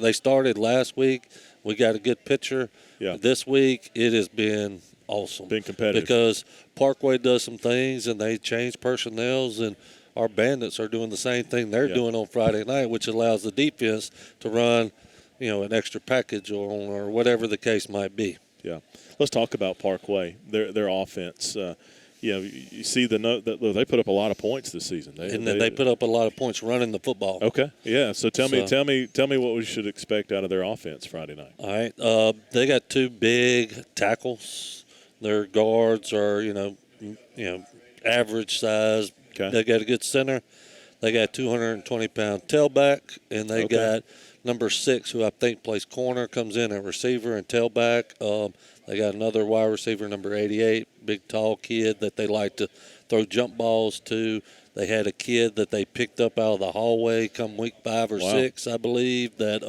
S12: They started last week. We got a good pitcher. This week it has been awesome.
S1: Been competitive.
S12: Because Parkway does some things and they change personnels, and our Bandits are doing the same thing they're doing on Friday night, which allows the defense to run, an extra package or whatever the case might be.
S1: Yeah. Let's talk about Parkway, their offense. You see they put up a lot of points this season.
S12: They put up a lot of points running the football.
S1: Okay, yeah. So tell me what we should expect out of their offense Friday night.
S12: All right, they got 2 big tackles. Their guards are average size. Okay. They got a good center. They got 220-pound tailback, and they got number 6, who I think plays corner, comes in at receiver and tailback. They got another wide receiver, number 88, big tall kid that they like to throw jump balls to. They had a kid that they picked up out of the hallway come week 5 or 6, I believe, that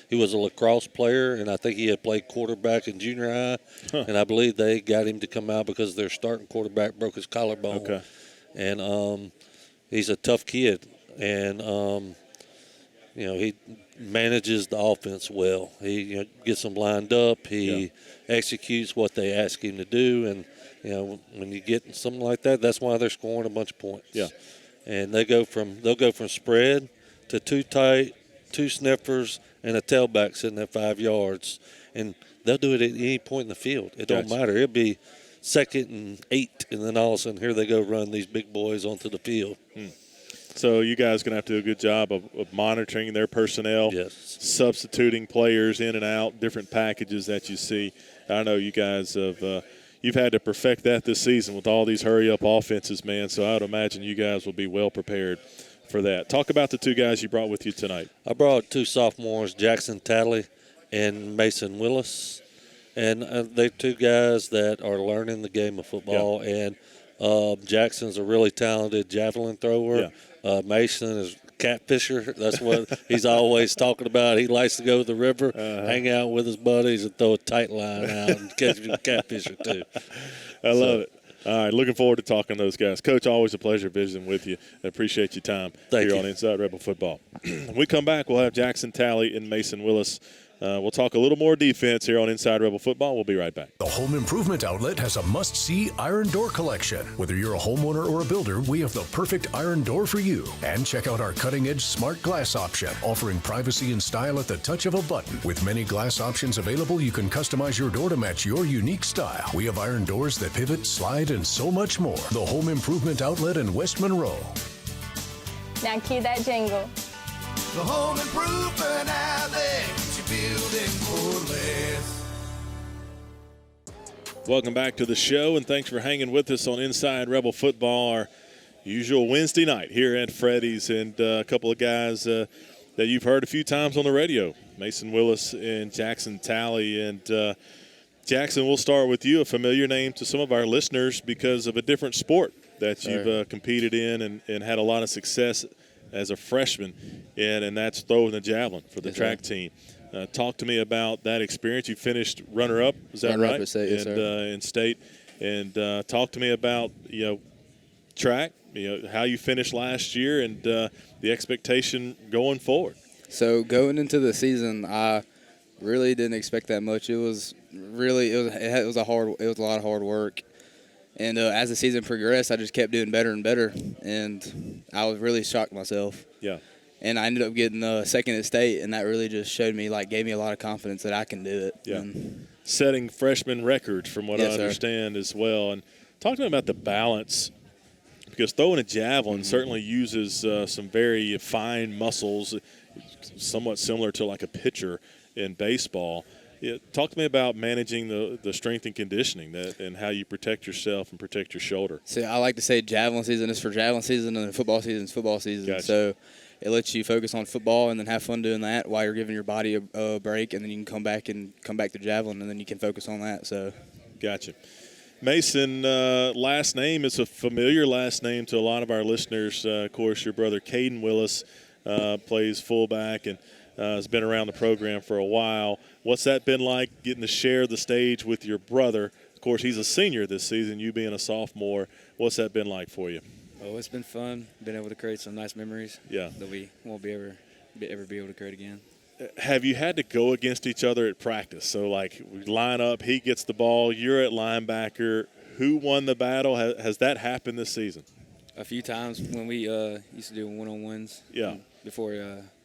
S12: he was a lacrosse player, and I think he had played quarterback in junior high. And I believe they got him to come out because their starting quarterback broke his collarbone.
S1: Okay.
S12: And he's a tough kid, and he manages the offense well. He gets them lined up. He executes what they ask him to do, and when you get something like that, that's why they're scoring a bunch of points.
S1: Yeah,
S12: and they'll go from spread to 2 tight, 2 sniffers, and a tailback sitting at 5 yards, and they'll do it at any point in the field. It don't matter. It'll be 2nd and 8, and then all of a sudden here they go run these big boys onto the field.
S1: So you guys going to have to do a good job of monitoring their personnel, substituting players in and out, different packages that you see. I know you guys have you've had to perfect that this season with all these hurry-up offenses, man, so I would imagine you guys will be well prepared for that. Talk about the 2 guys you brought with you tonight.
S12: I brought 2 sophomores, Jaxon Talley and Mason Willis, and they're 2 guys that are learning the game of football, and Jackson's a really talented javelin thrower. Mason is catfisher. That's what he's always talking about. He likes to go to the river, hang out with his buddies, and throw a tight line out and catch a catfisher too.
S1: I love it. All right, looking forward to talking to those guys. Coach, always a pleasure visiting with you. I appreciate your time here on Inside Rebel Football. When we come back, we'll have Jaxon Talley and Mason Willis. We'll talk a little more defense here on Inside Rebel Football. We'll be right back.
S13: The Home Improvement Outlet has a must-see iron door collection. Whether you're a homeowner or a builder, we have the perfect iron door for you. And check out our cutting-edge smart glass option, offering privacy and style at the touch of a button. With many glass options available, you can customize your door to match your unique style. We have iron doors that pivot, slide, and so much more. The Home Improvement Outlet in West Monroe.
S14: Now cue that jingle.
S15: The Home Improvement Outlet. Building for less.
S1: Welcome back to the show, and thanks for hanging with us on Inside Rebel Football, our usual Wednesday night here at Freddy's, and a couple of guys that you've heard a few times on the radio, Mason Willis and Jaxon Talley. And Jaxon, we'll start with you, a familiar name to some of our listeners because of a different sport that you've competed in and had a lot of success as a freshman in, and that's throwing the javelin for the track team. Talk to me about that experience. You finished runner-up, is that right?
S16: At state, yes,
S1: in state. And talk to me about track, how you finished last year and the expectation going forward.
S16: So going into the season, I really didn't expect that much. It was a lot of hard work. And as the season progressed, I just kept doing better and better, and I was really shocked myself.
S1: Yeah.
S16: And I ended up getting second at state, and that really just gave me a lot of confidence that I can do it.
S1: Yeah. setting freshman records from what I
S9: Yes, sir.
S1: understand as well. And talk to me about the balance, because throwing a javelin certainly uses some very fine muscles, somewhat similar to like a pitcher in baseball. Talk to me about managing the strength and conditioning and how you protect yourself and protect your shoulder.
S16: See, I like to say javelin season is for javelin season and football season is football season.
S1: Gotcha.
S16: So it lets you focus on football and then have fun doing that while you're giving your body a break, and then you can come back to javelin, and then you can focus on that. So,
S1: Gotcha. Mason, last name is a familiar last name to a lot of our listeners. Of course, your brother Caden Willis plays fullback and has been around the program for a while. What's that been like, getting to share the stage with your brother? Of course, he's a senior this season, you being a sophomore. What's that been like for you?
S17: Oh, it's been fun. Been able to create some nice memories.
S1: Yeah.
S17: That we won't ever be able to create again.
S1: Have you had to go against each other at practice? So, like, we line up, he gets the ball, you're at linebacker. Who won the battle? Has that happened this season?
S17: A few times when we used to do one-on-ones.
S1: Yeah.
S17: Before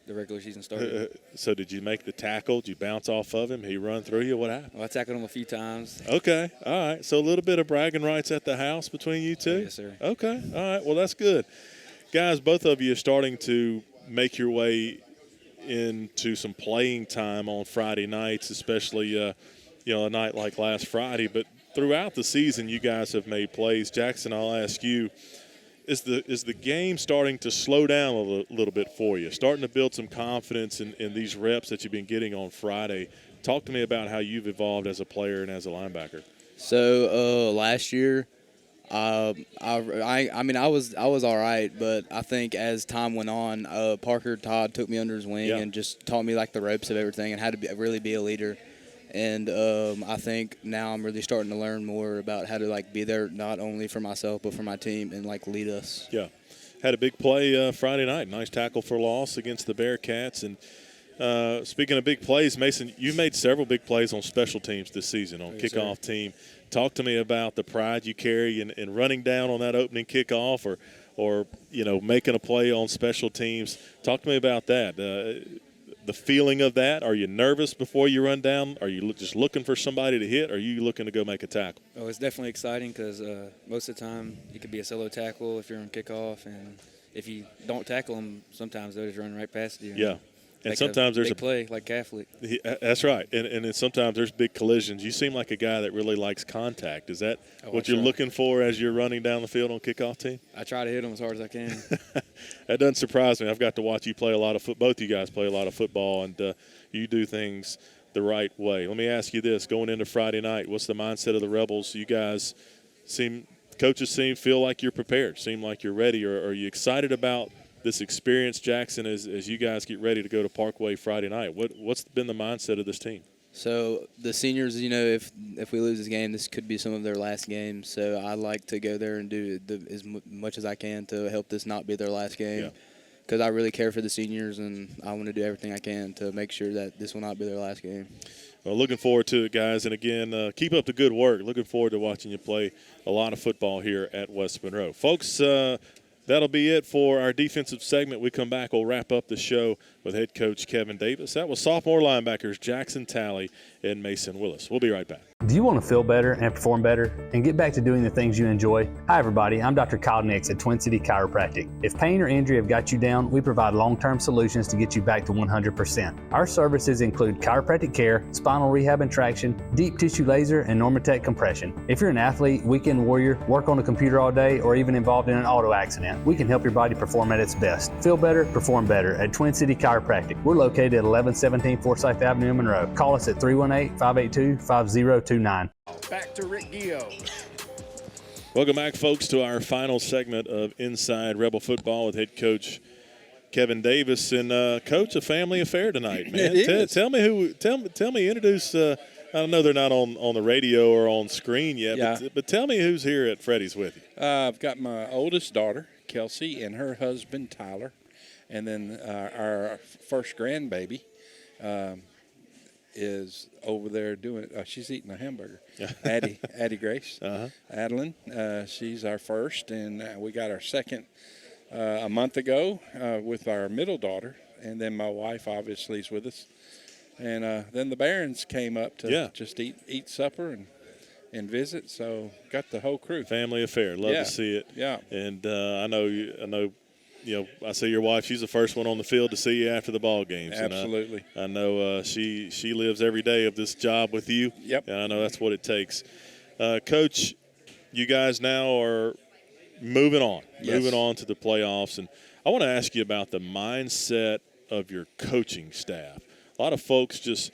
S17: the regular season started.
S1: So did you make the tackle? Did you bounce off of him? He run through you? What happened?
S17: Well, I tackled him a few times.
S1: Okay. All right. So a little bit of bragging rights at the house between you two?
S17: Yes, sir.
S1: Okay. All right. Well, that's good. Guys, both of you are starting to make your way into some playing time on Friday nights, especially, a night like last Friday. But throughout the season, you guys have made plays. Jaxon, I'll ask you, is the game starting to slow down a little bit for you, starting to build some confidence in these reps that you've been getting on Friday? Talk to me about how you've evolved as a player and as a linebacker.
S16: So last year, I was all right, but I think as time went on, Parker Todd took me under his wing and just taught me like the ropes of everything and how to really be a leader. And I think now I'm really starting to learn more about how to like be there not only for myself but for my team and like lead us.
S1: Yeah, had a big play Friday night. Nice tackle for loss against the Bearcats. And speaking of big plays, Mason, you made several big plays on special teams this season on kickoff team. Talk to me about the pride you carry in running down on that opening kickoff or making a play on special teams. Talk to me about that. The feeling of that. Are you nervous before you run down? Are you just looking for somebody to hit? Or are you looking to go make a tackle?
S17: Oh, it's definitely exciting because most of the time it could be a solo tackle if you're on kickoff, and if you don't tackle them, sometimes they'll just run right past you.
S1: Yeah. And sometimes there's
S17: a play like Catholic.
S1: That's right. And then sometimes there's big collisions. You seem like a guy that really likes contact. Is that what you're looking for as you're running down the field on kickoff team?
S17: I try to hit them as hard as I can.
S1: That doesn't surprise me. I've got to watch you play a lot of both you guys play a lot of football, and you do things the right way. Let me ask you this. Going into Friday night, what's the mindset of the Rebels? You guys coaches feel like you're prepared, seem like you're ready. Or are you excited about this experience, Jaxon, as you guys get ready to go to Parkway Friday night? What's been the mindset of this team?
S16: So the seniors, if we lose this game, this could be some of their last games. So I like to go there and do as much as I can to help this not be their last game. Because I really care for the seniors, and I want to do everything I can to make sure that this will not be their last game.
S1: Well, looking forward to it, guys. And, again, keep up the good work. Looking forward to watching you play a lot of football here at West Monroe. Folks, that'll be it for our defensive segment. We come back, we'll wrap up the show with head coach Kevin Davis. That was sophomore linebackers Jaxon, Talley, and Mason Willis. We'll be right back.
S18: Do you want to feel better and perform better and get back to doing the things you enjoy? Hi everybody, I'm Dr. Kyle Nix at Twin City Chiropractic. If pain or injury have got you down, we provide long-term solutions to get you back to 100%. Our services include chiropractic care, spinal rehab and traction, deep tissue laser, and Normatec compression. If you're an athlete, weekend warrior, work on a computer all day, or even involved in an auto accident, we can help your body perform at its best. Feel better, perform better at Twin City Chiropractic. We're located at 1117 Forsyth Avenue in Monroe. Call us at 318-582-5029.
S15: Back to Rick Guillot.
S1: Welcome back, folks, to our final segment of Inside Rebel Football with head coach Kevin Davis. And coach, a family affair tonight, man. Tell me, introduce. I know they're not on the radio or on screen yet, but tell me who's here at Freddie's with you.
S2: I've got my oldest daughter, Kelsey, and her husband, Tyler, and then our first grandbaby. Is over there doing she's eating a hamburger. Addie Grace. Adeline, she's our first, and we got our second a month ago with our middle daughter, and then my wife obviously is with us, And then the Barons came up to just eat supper and visit. So got the whole crew.
S1: Family affair. Love to see it.
S2: Yeah.
S1: And I know. I see your wife. She's the first one on the field to see you after the ball games.
S2: Absolutely.
S1: And I know she lives every day of this job with you.
S2: Yep.
S1: And I know that's what it takes. Coach, you guys now are moving on to the playoffs. And I want to ask you about the mindset of your coaching staff. A lot of folks just,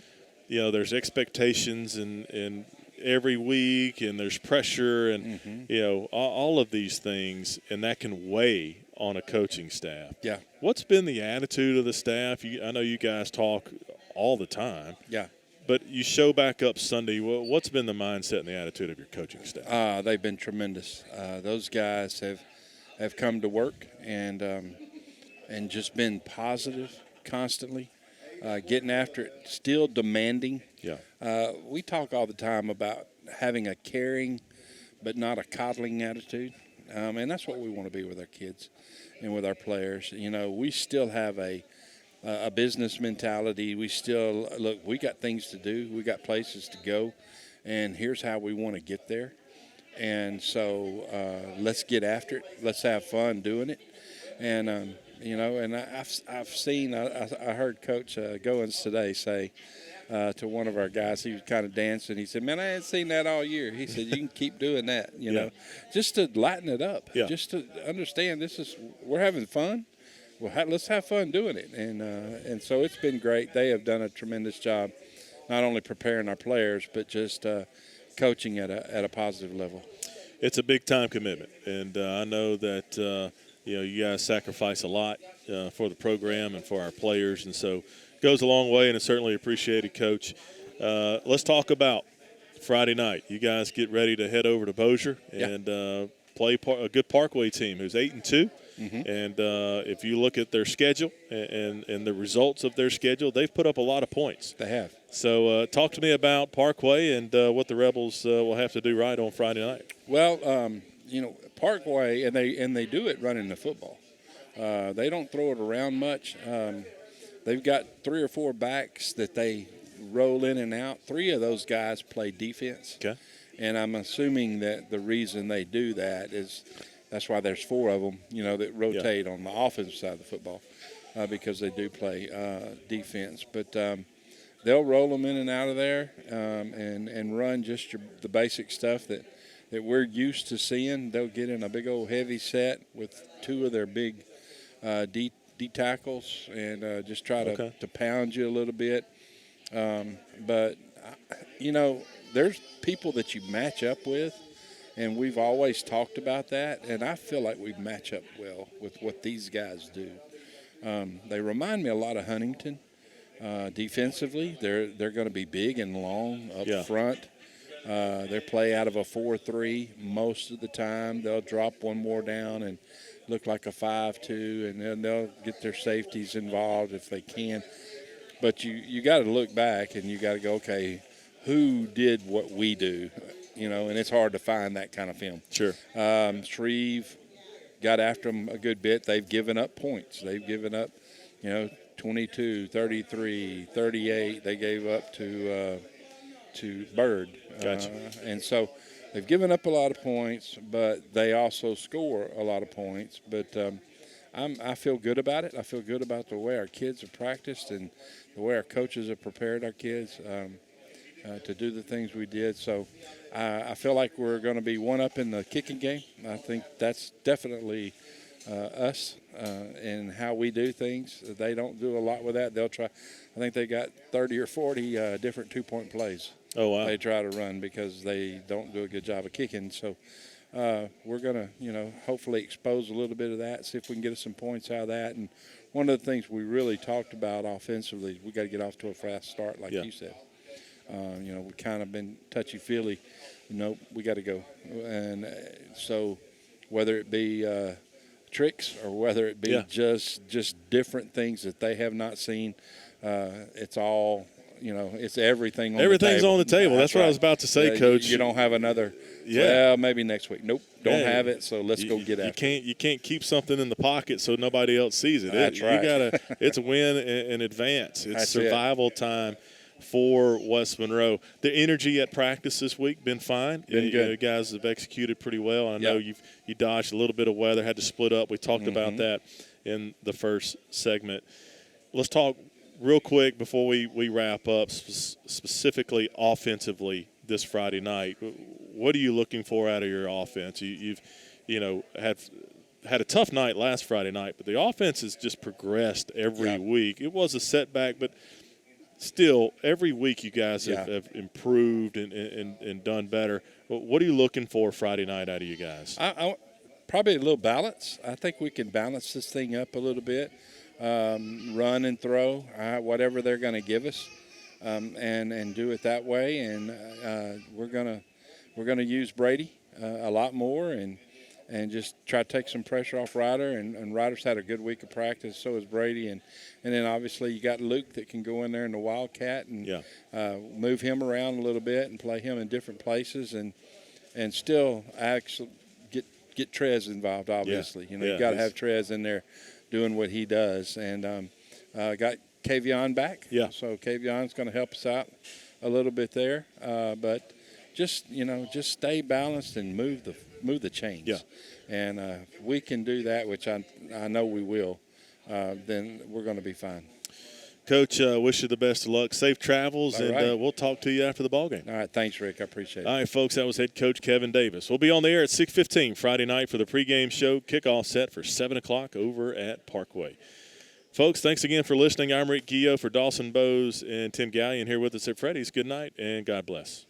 S1: there's expectations and every week, and there's pressure and, all of these things, and that can weigh on a coaching staff.
S2: Yeah.
S1: What's been the attitude of the staff? I know you guys talk all the time.
S2: Yeah.
S1: But you show back up Sunday. What's been the mindset and the attitude of your coaching staff?
S2: They've been tremendous. Those guys have come to work and just been positive constantly, getting after it, still demanding.
S1: Yeah.
S2: We talk all the time about having a caring but not a coddling attitude, and that's what we want to be with our kids and with our players. We still have a business mentality. We still look. We got things to do. We got places to go, and here's how we want to get there. And so let's get after it. Let's have fun doing it. And and I've seen. I heard Coach Goins today say to one of our guys, he was kind of dancing. He said, "Man, I ain't seen that all year." He said, "You can keep doing that. You know, just to lighten it up. Just to understand we're having fun. Well, let's have fun doing it." And so it's been great. They have done a tremendous job, not only preparing our players, but just coaching at a positive level.
S1: It's a big time commitment, and I know that you guys sacrifice a lot for the program and for our players, and so it goes a long way, and it's certainly appreciated, Coach. Let's talk about Friday night. You guys get ready to head over to Bossier and play a good Parkway team who's 8-2.
S2: Mm-hmm.
S1: And if you look at their schedule and the results of their schedule, they've put up a lot of points.
S2: They have.
S1: So talk to me about Parkway and what the Rebels will have to do right on Friday night.
S2: Well, Parkway, and they do it running the football. They don't throw it around much. They've got 3 or 4 backs that they roll in and out. 3 of those guys play defense.
S1: Okay.
S2: And I'm assuming that the reason they do that is that's why there's 4 of them, that rotate on the offensive side of the football because they do play defense. But they'll roll them in and out of there and run just the basic stuff that we're used to seeing. They'll get in a big old heavy set with 2 of their big D tackles and just try to pound you a little bit. But there's people that you match up with. And we've always talked about that, and I feel like we match up well with what these guys do. They remind me a lot of Huntington. Defensively, they're going to be big and long up front. They play out of a 4-3 most of the time. They'll drop one more down and look like a 5-2, and then they'll get their safeties involved if they can. But you got to look back, and you got to go, okay, who did what we do? And it's hard to find that kind of film.
S1: Sure.
S2: Shreve got after them a good bit. They've given up points. They've given up, 22, 33, 38. They gave up to Bird.
S1: Gotcha.
S2: And so they've given up a lot of points, but they also score a lot of points. But I feel good about it. I feel good about the way our kids have practiced and the way our coaches have prepared our kids. To do the things we did. So I feel like we're going to be one up in the kicking game. I think that's definitely us and how we do things. They don't do a lot with that. They'll try. I think they got 30 or 40 different 2-point plays.
S1: Oh, wow.
S2: They try to run because they don't do a good job of kicking. So we're going to, hopefully expose a little bit of that, see if we can get us some points out of that. And one of the things we really talked about offensively is we got to get off to a fast start, like you said. We've kind of been touchy-feely. We got to go. And so whether it be tricks or whether it be just different things that they have not seen, it's all, it's everything on the table.
S1: Everything's on the table. That's what I was about to say, Coach.
S2: You don't have another, well, maybe next week. Nope, don't have it, so let's go get after it.
S1: You can't keep something in the pocket so nobody else sees it.
S2: That's right.
S1: It's a win in advance. It's survival time. for West Monroe. The energy at practice this week been fine.
S2: Been good.
S1: You guys have executed pretty well. I know you dodged a little bit of weather, had to split up. We talked about that in the first segment. Let's talk real quick before we wrap up, specifically offensively this Friday night. What are you looking for out of your offense? You've had a tough night last Friday night, but the offense has just progressed every week. It was a setback, but still, every week you guys have improved and done better. What are you looking for Friday night out of you guys?
S2: I probably a little balance. I think we can balance this thing up a little bit, run and throw, whatever they're going to give us, and do it that way. And we're gonna use Brady a lot more and just try to take some pressure off Ryder. And Ryder's had a good week of practice, so has Brady. And then obviously you got Luke that can go in there in the Wildcat and move him around a little bit and play him in different places and still actually get Trez involved, obviously. You got to have Trez in there doing what he does. And got Kavion back. So Kavion's going to help us out a little bit there. But just stay balanced and move the chains. And if we can do that, which I know we will, then we're going to be fine.
S1: Coach, wish you the best of luck. Safe travels, and we'll talk to you after the ballgame.
S2: All right. Thanks, Rick. I appreciate it.
S1: All right, folks, that was head coach Kevin Davis. We'll be on the air at 6:15 Friday night for the pregame show. Kickoff set for 7 o'clock over at Parkway. Folks, thanks again for listening. I'm Rick Guillot for Dawson Bowes and Tim Gallion here with us at Freddy's. Good night, and God bless.